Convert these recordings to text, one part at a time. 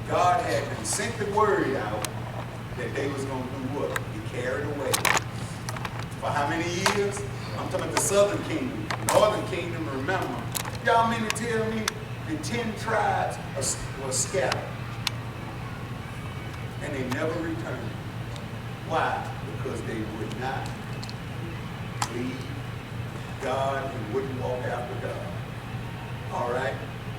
God had been sent the word out that they was going to do what? Be carried away. For how many years? I'm talking about the southern kingdom. The northern kingdom, remember. Y'all mean to tell me the 10 tribes were scattered? And they never returned. Why? Because they would not leave God and wouldn't walk after God. All right?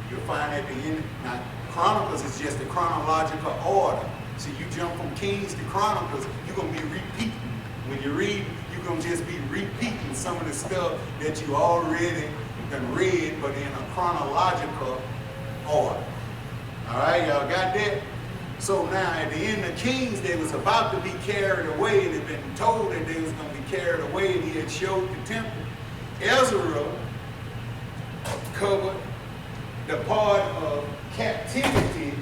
You'll find at the end, now Chronicles is just a chronological order. So you jump from Kings to Chronicles, you're going to be repeating. When you read, you're going to just be repeating some of the stuff that you already done read, but in a chronological order. All right, y'all got that? So now at the end of Kings, they was about to be carried away. They'd been told that they was going to be carried away, and he had showed the temple. Ezra covered the part of captivity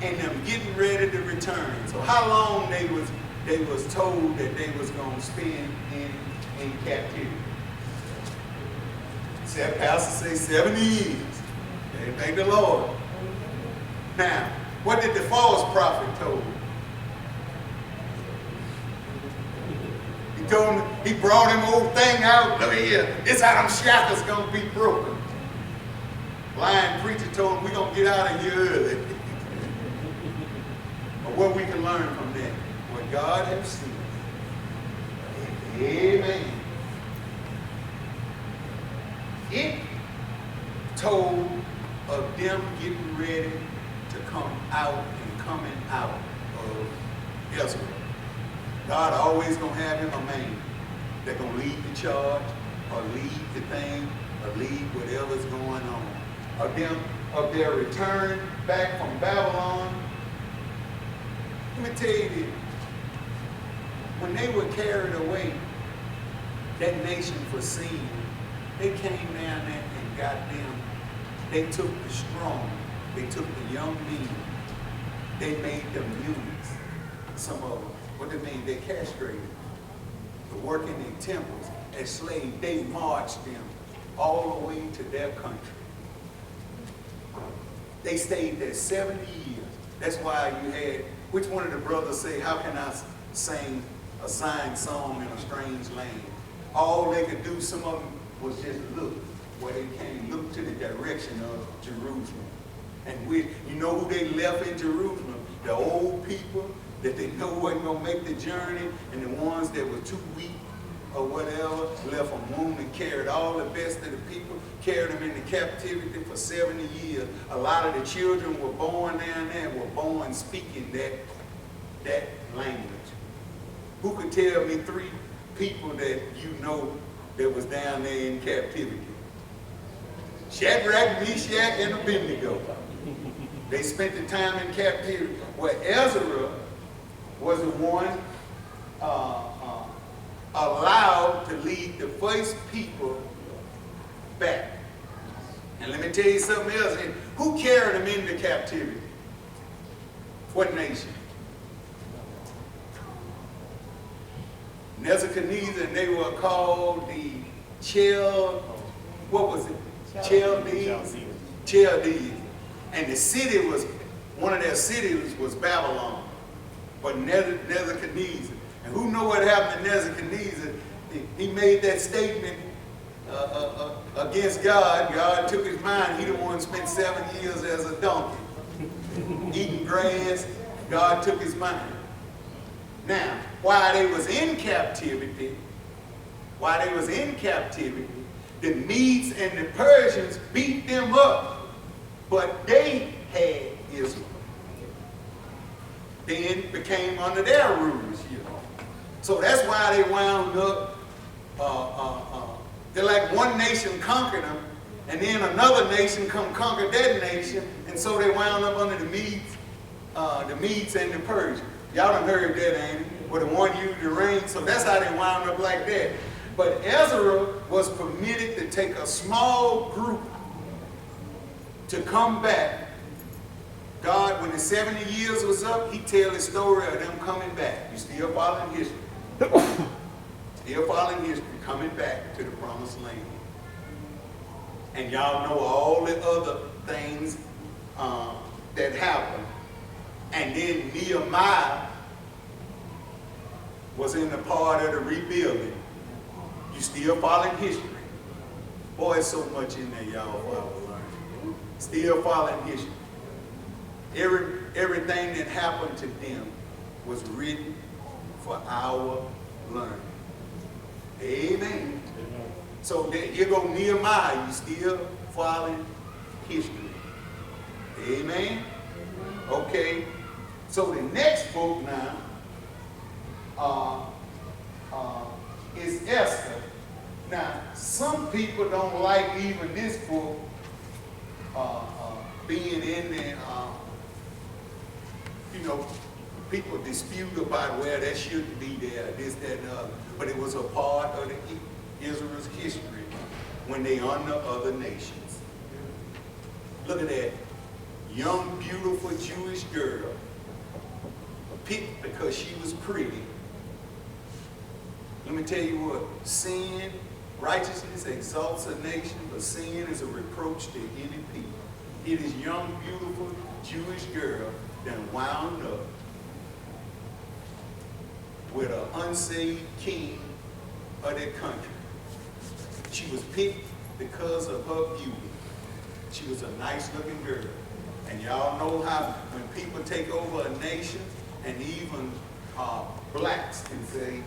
and them getting ready to return. So how long they was told that they was going to spend in captivity? Pastor say 70 years. They thank the Lord. Now, what did the false prophet told him? He told him, he brought him old thing out. Look here, this how them shackles gonna be broken. Blind preacher told him, we're gonna get out of here early. But what we can learn from that, what God has seen. Amen. It told of them getting ready to come out and coming out of Israel. God always gonna have him a man that gonna lead the charge, or lead the thing, or lead whatever's going on. Of their return back from Babylon. Let me tell you this. When they were carried away, that nation for sin, they came down there and got them. They took the strong. They took the young men. They made them eunuchs. Some of them. What they mean? They castrated them. They're working in temples as slaves. They marched them all the way to their country. They stayed there 70 years. That's why you had, which one of the brothers say, how can I sing a signed song in a strange land? All they could do, some of them, was just look where they came, look to the direction of Jerusalem. And you know who they left in Jerusalem? The old people that they know wasn't going to make the journey, and the ones that were too weak or whatever, left them wounded and carried all the best of the people, carried them into captivity for 70 years. A lot of the children were born down there and were born speaking that language. Who could tell me 3 people that you know that was down there in captivity? Shadrach, Meshach, and Abednego. They spent the time in captivity. Well, Ezra was the one allowed to lead the first people back. And let me tell you something else. Who carried them into captivity? What nation? Nebuchadnezzar, and they were called the Chaldees. And the city was, one of their cities was Babylon. But Nebuchadnezzar. And who know what happened to Nebuchadnezzar? He made that statement against God. God took his mind. He the one spent 7 years as a donkey, eating grass. God took his mind. Now, while they was in captivity, the Medes and the Persians beat them up, but they had Israel. Then became under their rules, you know. So that's why they wound up, they're like one nation conquered them, and then another nation come conquer that nation, and so they wound up under the Medes and the Persians. Y'all done heard that, ain't it? Where the one used the ring, so that's how they wound up like that. But Ezra was permitted to take a small group to come back. God, when the 70 years was up, he tell the story of them coming back. You still following history. Still following history, coming back to the promised land. And y'all know all the other things that happened And then Nehemiah was in the part of the rebuilding. You still following history. Boy, there's so much in there, y'all, for our learning. Still following history. Everything that happened to them was written for our learning. Amen. So there you go, Nehemiah, you still following history. Amen. Okay. So the next book now is Esther. Now, some people don't like even this book being in there. People dispute about where that shouldn't be there, this, that, and the other. But it was a part of Israel's history when they under other nations. Look at that. Young, beautiful Jewish girl, picked because she was pretty. Let me tell you what, sin, righteousness exalts a nation, but sin is a reproach to any people. It is young, beautiful Jewish girl that wound up with an unsaved king of their country. She was picked because of her beauty. She was a nice looking girl. And y'all know how when people take over a nation, and even blacks can say,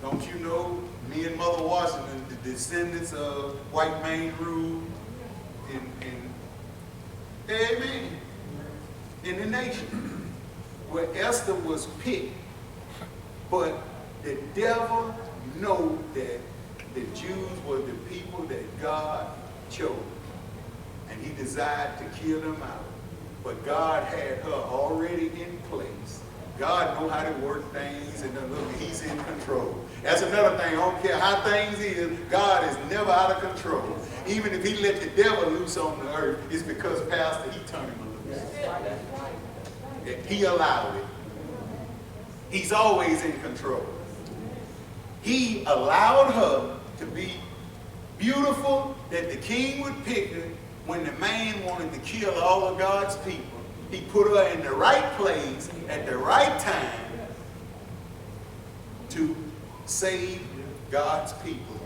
don't you know, me and Mother Washington, the descendants of white man rule in the nation. Where Esther was picked, but the devil knew that the Jews were the people that God chose. And he desired to kill them out. But God had her already in place. God knows how to work things, and look, he's in control. That's another thing. I don't care how things is, God is never out of control. Even if he let the devil loose on the earth, it's because Pastor, he turned him loose. He allowed it. He's always in control. He allowed her to be beautiful, that the king would pick her when the man wanted to kill all of God's people. He put her in the right place at the right time to save God's people.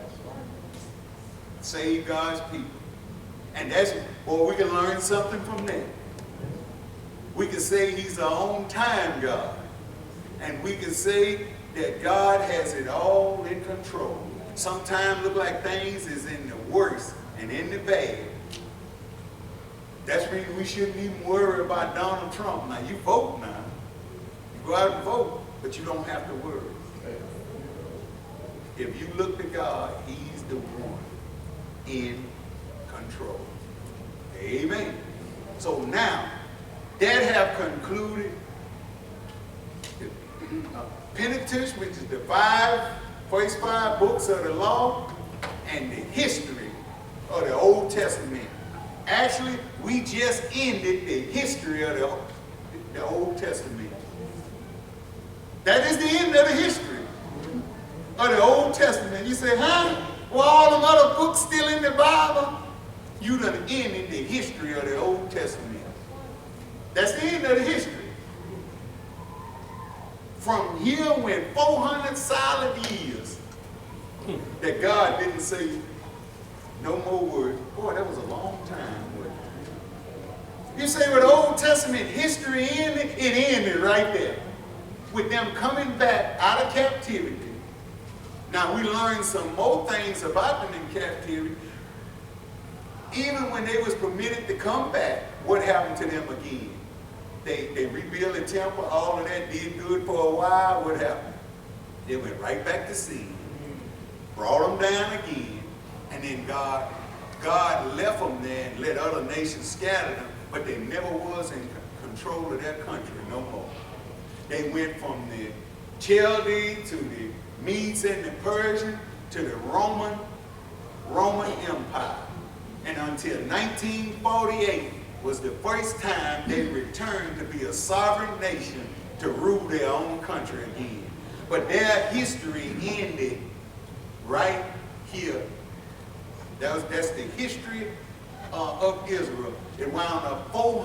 Save God's people. And that's, boy, we can learn something from that. We can say he's our own time God. And we can say that God has it all in control. Sometimes look like things is in the worst and in the bad. That's the reason we shouldn't even worry about Donald Trump. Now, you vote now. You go out and vote, but you don't have to worry. If you look to God, he's the one in control. Amen. So now, that have concluded the Pentateuch, which is the first five books of the law, and the history of the Old Testament. Actually, we just ended the history of the Old Testament. That is the end of the history of the Old Testament. You say, huh? Well, all them other books still in the Bible? You done ended the history of the Old Testament. That's the end of the history. From here went 400 solid years that God didn't say no more words. Boy, that was a long time. You say, well, the Old Testament history ended, it ended right there. With them coming back out of captivity. Now, we learned some more things about them in captivity. Even when they was permitted to come back, what happened to them again? They rebuilt the temple, all of that, did good for a while. What happened? They went right back to sin. Brought them down again. And then God left them there and let other nations scatter them, but they never was in control of their country no more. They went from the Chaldee to the Medes and the Persian to the Roman Empire. And until 1948 was the first time they returned to be a sovereign nation to rule their own country again. But their history ended right here. That's the history of Israel. It wound up 400